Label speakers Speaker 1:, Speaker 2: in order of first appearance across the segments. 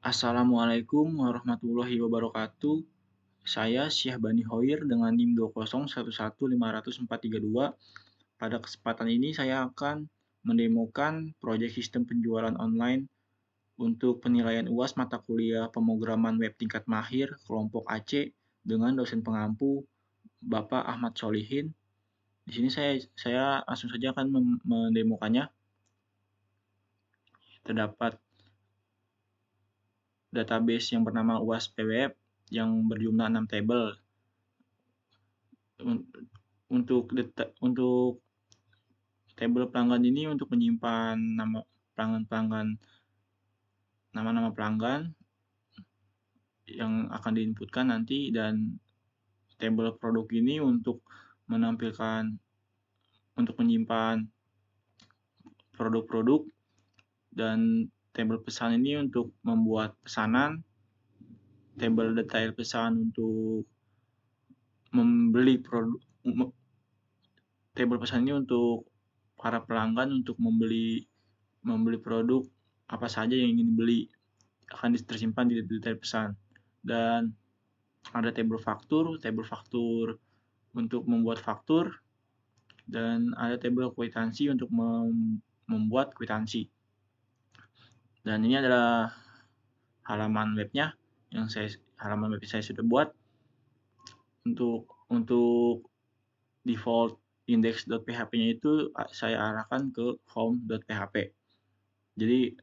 Speaker 1: Assalamualaikum warahmatullahi wabarakatuh. Saya Syahbani Hoir dengan NIM 2011542. Pada kesempatan ini saya akan mendemokan proyek sistem penjualan online untuk penilaian UAS mata kuliah pemrograman web tingkat mahir kelompok AC dengan dosen pengampu Bapak Ahmad Solihin. Di sini saya langsung saja akan mendemokannya. Terdapat database yang bernama UAS PWeb yang berjumlah 6 tabel. Untuk tabel pelanggan ini untuk menyimpan nama-nama pelanggan yang akan diinputkan nanti, dan tabel produk ini untuk menyimpan produk-produk, dan tabel pesan ini untuk membuat pesanan, tabel detail pesan untuk membeli produk, tabel pesan ini untuk para pelanggan untuk membeli produk apa saja yang ingin dibeli akan tersimpan di detail pesan. Dan ada tabel faktur untuk membuat faktur, dan ada tabel kwitansi untuk membuat kwitansi. Dan ini adalah halaman webnya halaman web saya sudah buat. Untuk default index.php-nya itu saya arahkan ke home.php. Jadi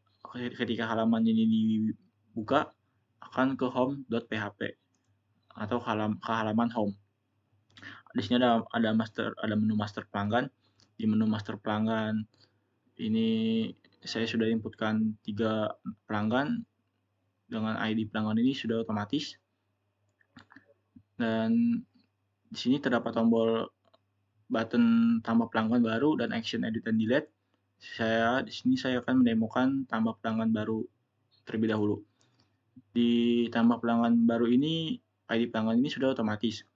Speaker 1: ketika halaman ini dibuka akan ke home.php atau ke halaman home. Di sini ada menu master pelanggan. Di menu master pelanggan ini saya sudah inputkan 3 pelanggan dengan ID pelanggan ini sudah otomatis. Dan di sini terdapat tombol button tambah pelanggan baru dan action edit dan delete. Di sini saya akan mendemokan tambah pelanggan baru terlebih dahulu. Di tambah pelanggan baru ini, ID pelanggan ini sudah otomatis.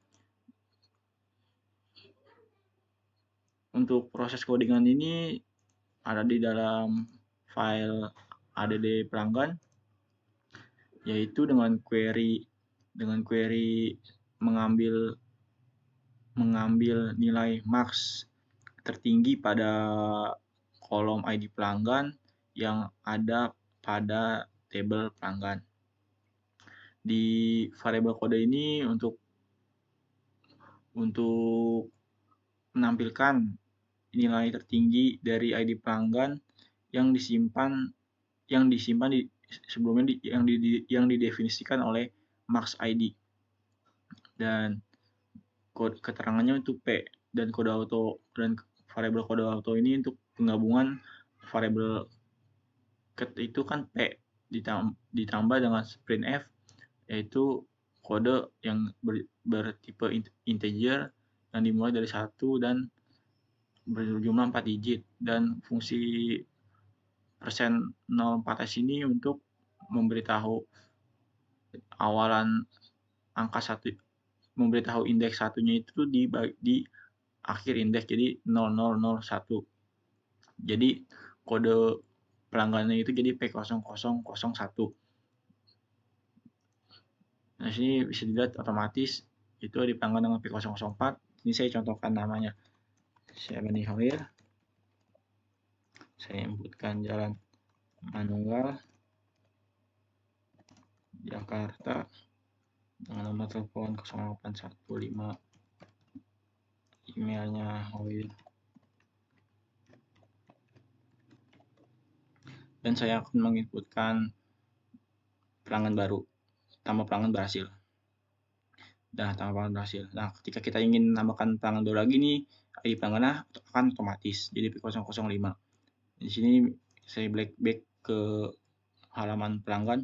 Speaker 1: Untuk proses codingan ini ada di dalam file add pelanggan, yaitu dengan query mengambil nilai max tertinggi pada kolom ID pelanggan yang ada pada tabel pelanggan. Di variabel kode ini untuk menampilkan nilai tertinggi dari ID pelanggan yang disimpan sebelumnya yang didefinisikan oleh max ID. Dan keterangannya untuk P, dan kode auto dan variabel kode auto ini untuk penggabungan variabel itu kan P ditambah dengan printf, yaitu kode yang bertipe integer yang dimulai dari 1 dan berjumlah 4 digit, dan fungsi %04s ini untuk memberitahu awalan angka 1, memberitahu indeks satunya itu di akhir indeks, jadi 0001. Jadi kode pelanggannya itu jadi P0001. Nah, sini bisa dilihat otomatis itu di pelanggan dengan P004. Ini saya contohkan namanya. Saya Bani Hoir. Saya inputkan jalan manual Jakarta dengan nomor telepon 0815, emailnya Hoir, dan saya akan menginputkan pelanggan baru. Tambah pelanggan berhasil. Nah, ketika kita ingin menambahkan pelanggan baru lagi nih, ID pelanggannya akan otomatis jadi P005. Di sini saya back ke halaman pelanggan.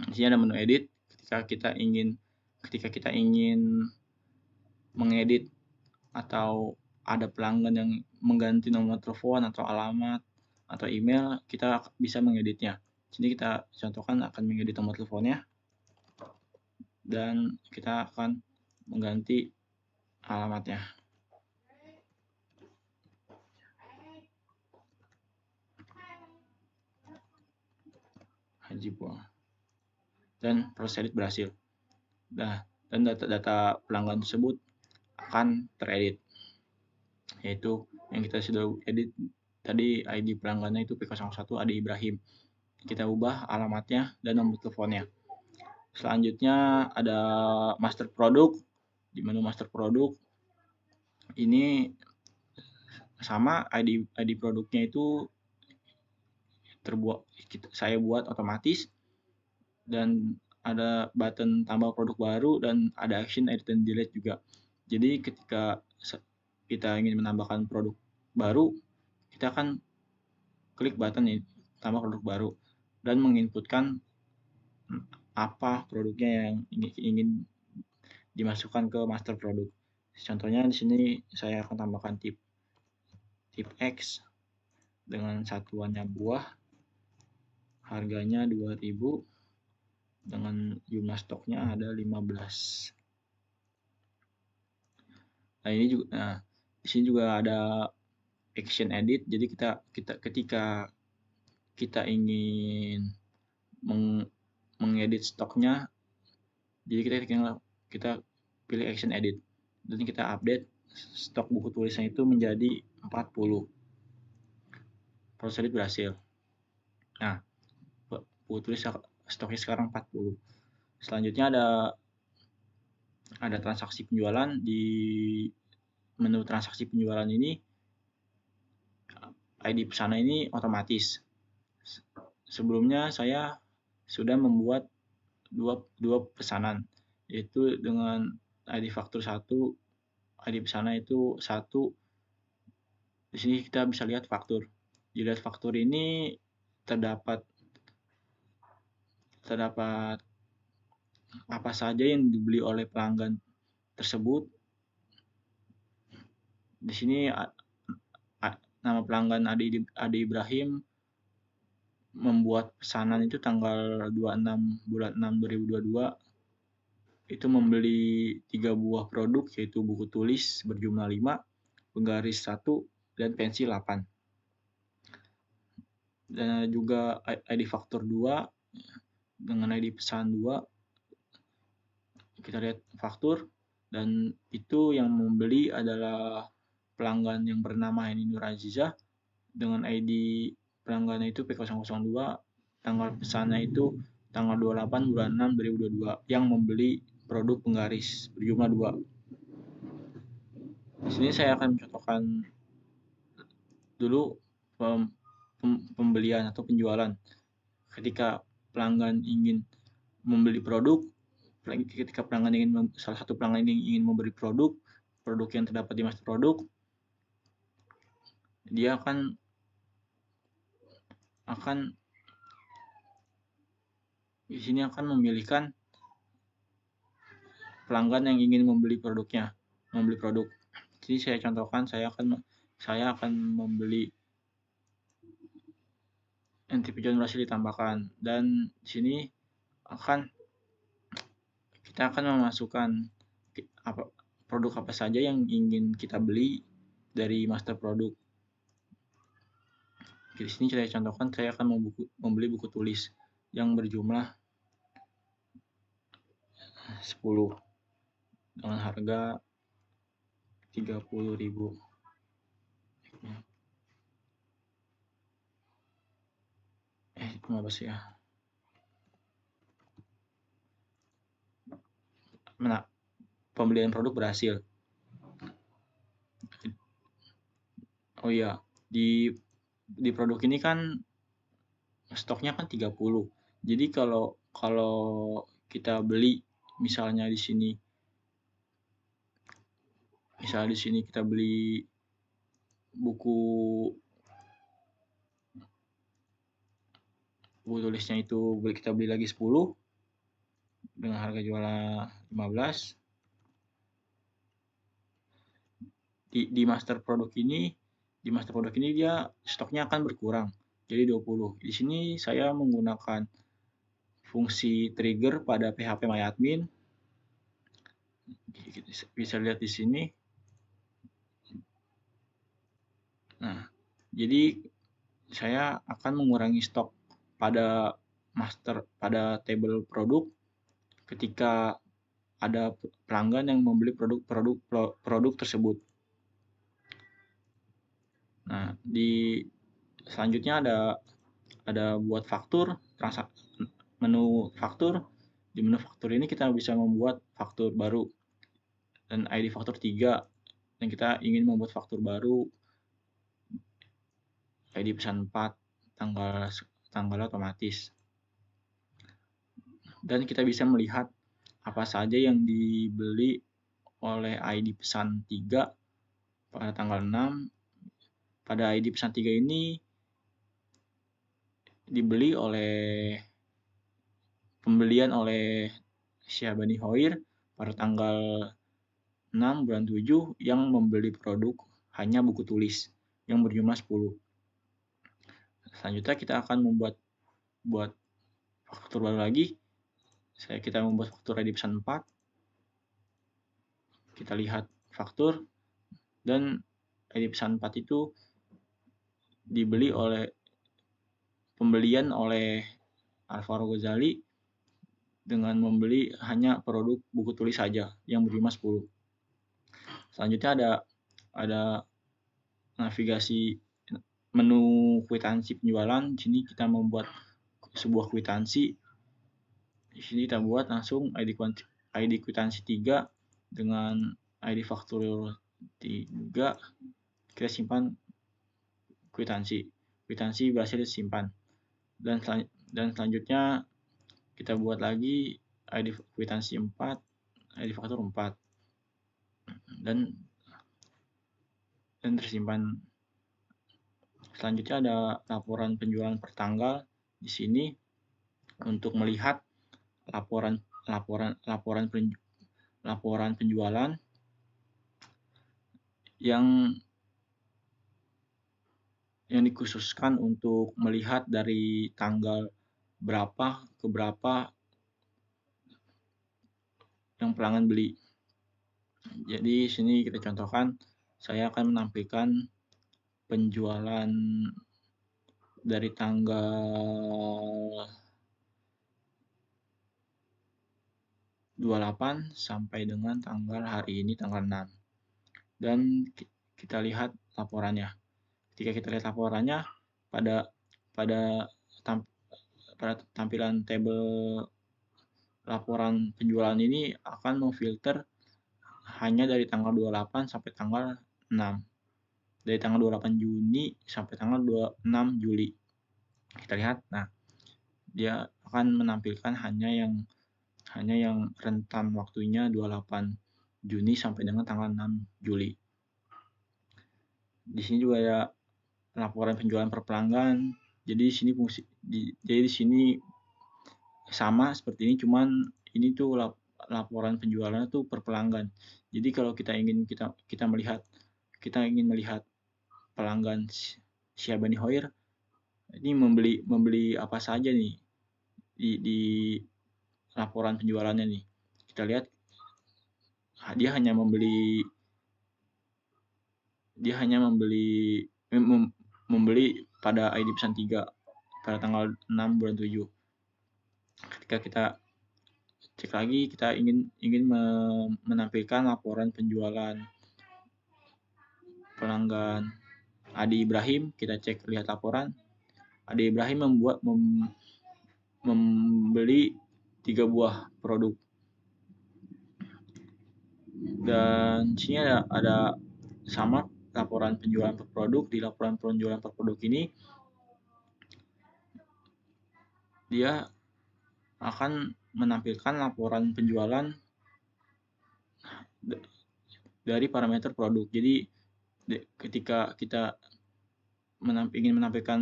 Speaker 1: Di sini ada menu edit. Ketika kita ingin mengedit atau ada pelanggan yang mengganti nomor telepon atau alamat atau email, kita bisa mengeditnya. Sini kita contohkan akan mengedit nomor teleponnya, dan kita akan mengganti alamatnya. Haji Buang. dan proses edit berhasil. Nah, dan data-data pelanggan tersebut akan teredit, yaitu yang kita sudah edit tadi ID pelanggannya itu P01 Ade Ibrahim. Kita ubah alamatnya dan nomor teleponnya. Selanjutnya ada master produk. Di menu master produk ini sama ID produknya itu saya buat otomatis, dan ada button tambah produk baru dan ada action edit dan delete juga. Jadi ketika kita ingin menambahkan produk baru, kita akan klik button ini tambah produk baru dan menginputkan apa produknya yang ingin dimasukkan ke master produk. Contohnya di sini saya akan tambahkan tip X dengan satuannya buah, harganya 2000, dengan jumlah stoknya ada 15. Nah, ini juga di sini juga ada action edit. Jadi ketika kita ingin mengedit stoknya, jadi kita pilih action edit dan kita update stok buku tulisnya itu menjadi 40. Proses edit berhasil. Nah, buku tulis stoknya sekarang 40. Selanjutnya ada transaksi penjualan. Di menu transaksi penjualan ini ID pesanan ini otomatis. Sebelumnya saya sudah membuat dua pesanan, yaitu dengan ID faktur 1, ID pesanan itu 1. Di sini kita bisa lihat faktur. Di lihat faktur ini terdapat apa saja yang dibeli oleh pelanggan tersebut. Di sini nama pelanggan Ade Ibrahim membuat pesanan itu tanggal 26 bulan 6 2022, itu membeli 3 buah produk, yaitu buku tulis berjumlah 5, penggaris 1, dan pensil 8. Dan juga ID faktur 2 dengan ID pesan 2. Kita lihat faktur, dan itu yang membeli adalah pelanggan yang bernama Heni Nur Azizah dengan ID pelanggannya itu P002, tanggal pesannya itu tanggal 28 bulan 6 2022, yang membeli produk penggaris berjumlah 2. Di sini saya akan mencontohkan dulu pembelian atau penjualan. Ketika pelanggan ingin membeli produk, salah satu pelanggan ingin membeli produk yang terdapat di master produk, dia akan di sini akan memilihkan pelanggan yang ingin membeli produk. Jadi saya contohkan, saya akan membeli NTP John berhasil ditambahkan, dan di sini kita akan memasukkan produk apa saja yang ingin kita beli dari master produk. Di sini saya contohkan, saya akan membeli buku tulis yang berjumlah 10 dengan harga 30.000. Apa sih ya? Nah, pembelian produk berhasil. Oh iya, di produk ini kan stoknya kan 30. Jadi kalau kita beli, misalnya di sini kita beli buku tulisnya itu kita beli lagi 10 dengan harga jualnya 15. Di master produk ini dia stoknya akan berkurang jadi 20. Di sini saya menggunakan fungsi trigger pada PHP MyAdmin. Bisa lihat di sini. Nah, jadi saya akan mengurangi stok pada master pada tabel produk ketika ada pelanggan yang membeli produk tersebut. Nah, di selanjutnya ada buat faktur, menu faktur. Di menu faktur ini kita bisa membuat faktur baru dan ID faktur 3, dan kita ingin membuat faktur baru ID pesan 4, tanggal otomatis. Dan kita bisa melihat apa saja yang dibeli oleh ID pesan 3 pada tanggal 6. Pada ID pesan 3 ini dibeli oleh pembelian oleh Syahbani Hoir pada tanggal 6 bulan 7 yang membeli produk hanya buku tulis yang berjumlah 10. Selanjutnya kita akan membuat faktur baru lagi. Kita membuat faktur ID pesan 4. Kita lihat faktur, dan ID pesan 4 itu dibeli oleh pembelian oleh Alvaro Ghazali dengan membeli hanya produk buku tulis saja yang berjumlah 10. Selanjutnya ada navigasi menu kwitansi penjualan. Di sini kita membuat sebuah kwitansi. Di sini kita buat langsung ID kwitansi 3 dengan ID faktur 3. Kita simpan kwitansi berhasil disimpan. Dan selanjutnya kita buat lagi ID kwitansi 4, ID faktur 4, dan tersimpan. Selanjutnya ada laporan penjualan per tanggal. Di sini untuk melihat laporan penjualan yang dikhususkan untuk melihat dari tanggal berapa ke berapa yang pelanggan beli. Jadi sini kita contohkan, saya akan menampilkan penjualan dari tanggal 28 sampai dengan tanggal hari ini tanggal 6. Dan kita lihat laporannya. Ketika kita lihat laporannya, pada tampilan tabel laporan penjualan ini akan memfilter hanya dari tanggal 28 sampai tanggal 6. Dari tanggal 28 Juni sampai tanggal 26 Juli. Kita lihat, nah, dia akan menampilkan hanya yang rentan waktunya 28 Juni sampai dengan tanggal 6 Juli. Di sini juga ada laporan penjualan per pelanggan. Jadi di sini sama seperti ini, cuman ini tuh laporan penjualannya tuh per pelanggan. Jadi kalau kita ingin melihat pelanggan Syahbani Hoir ini membeli apa saja nih di laporan penjualannya nih. Kita lihat dia hanya membeli pada ID pesan 3 pada tanggal 6 bulan 7. Ketika kita cek lagi, kita ingin menampilkan laporan penjualan pelanggan Adi Ibrahim. Kita cek lihat laporan. Adi Ibrahim membeli 3 buah produk. Dan di sini ada sama laporan penjualan per produk. Di laporan penjualan per produk ini dia akan menampilkan laporan penjualan dari parameter produk. Jadi ketika kita ingin menampilkan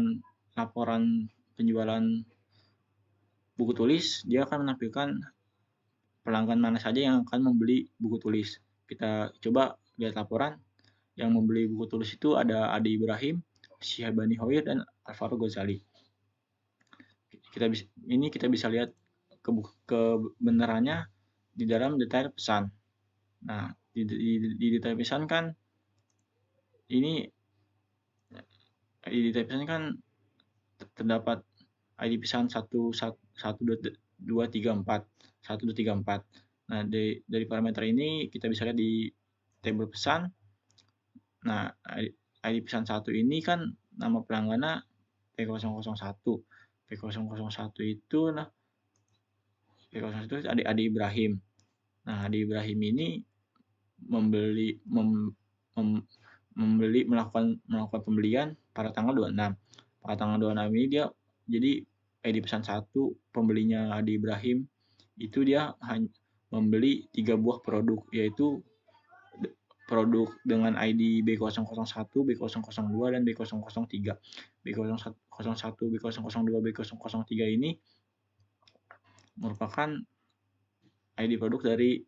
Speaker 1: laporan penjualan buku tulis, dia akan menampilkan pelanggan mana saja yang akan membeli buku tulis. Kita coba lihat laporan. Yang membeli buku tulis itu ada Adi Ibrahim, Syahbani Hoir, dan Alvaro Ghazali. Kita bisa lihat kebenarannya di dalam detail pesan. Nah, di detail pesan kan terdapat ID pesan 1, 2, 3, 4. 1, 2, 3, 4. Nah, dari parameter ini kita bisa lihat di tabel pesan. Nah, ID pesan 1 ini kan nama pelanggannya P001. P001 itu P001 itu Ade Ibrahim. Nah, Ade Ibrahim ini melakukan pembelian pada tanggal 26. Pada tanggal 26 ini dia jadi ID pesan 1 pembelinya Ade Ibrahim itu dia hanya membeli 3 buah produk, yaitu produk dengan ID B001, B002, dan B003. B001, B002, B003 ini merupakan ID produk dari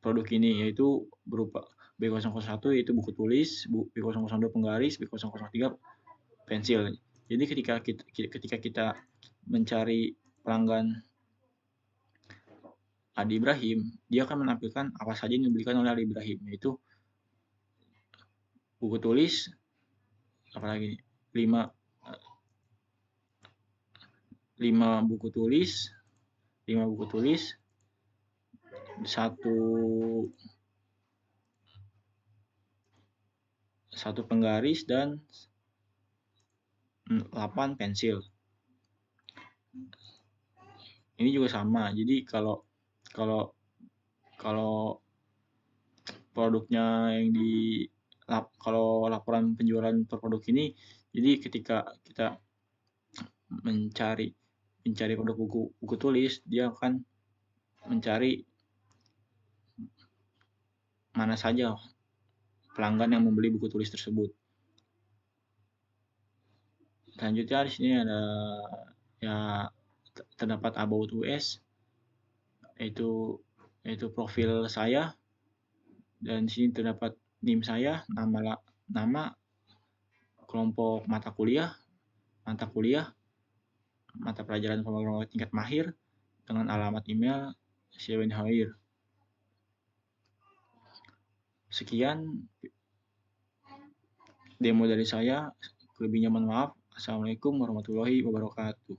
Speaker 1: produk ini, yaitu berupa B001 yaitu buku tulis, B002 penggaris, B003 pensil. Jadi ketika kita mencari pelanggan Ade Ibrahim, dia akan menampilkan apa saja yang dibelikan oleh Ade Ibrahim, yaitu buku tulis, apalagi 5 buku tulis, 5 buku tulis, satu penggaris, dan 8 pensil. Ini juga sama. Jadi kalau produknya kalau laporan penjualan per produk ini, jadi ketika kita mencari produk buku tulis, dia akan mencari mana saja pelanggan yang membeli buku tulis tersebut. Selanjutnya di sini ada terdapat about us, yaitu profil saya, dan di sini terdapat NIM saya, nama, kelompok mata kuliah, mata pelajaran pemrograman tingkat mahir, dengan alamat email Syewinhoir. Sekian demo dari saya. Lebihnya mohon maaf. Assalamualaikum warahmatullahi wabarakatuh.